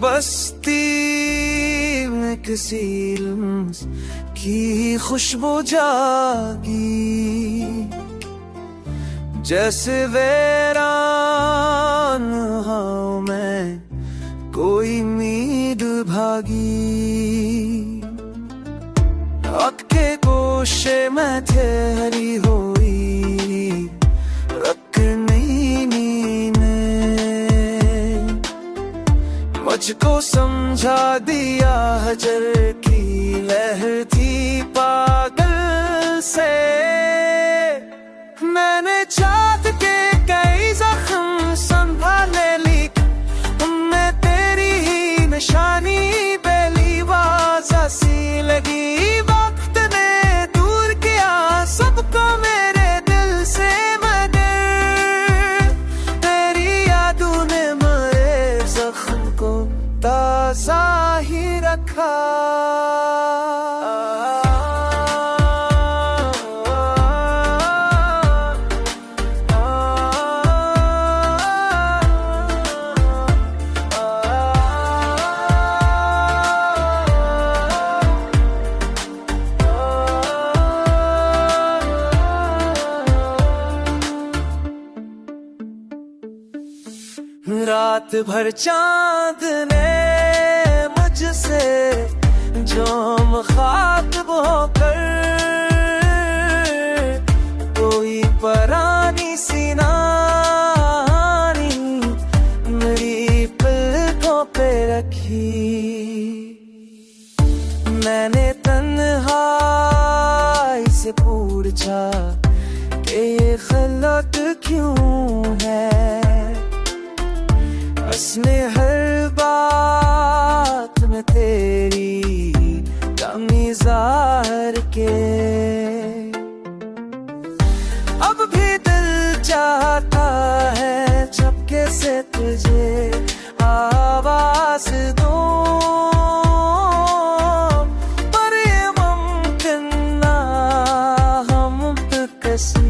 बस्ती में किसी लम्स की खुशबू जागी, जैसे वीरान हूँ मैं कोई उम्मीद भागी। रात के गोशे में ठहरी हुई रखनी नीने मुझको समझा दिया हजर की लहर थी पागल से। मैंने चाँद के कई जख्म संभाले लेकिन उनमें तेरी ही निशानी बेली वाज़ा सी लगी। वक्त ने दूर किया सबको मेरे दिल से मगर तेरी यादों ने मेरे जख्म को ताज़ा ही रखा। रात भर चांद ने मुझसे जोम खातिब होकर कोई परानी सी नानी मेरी पलकों पे रखी। मैंने तन्हाई से पूछा कि ये खलत क्यों है। उसने हर बात में तेरी कमी ज़ाहिर के। अब भी दिल चाहता है चपके से तुझे आवाज दूं, पर ये मुमकिन ना हम किस्मत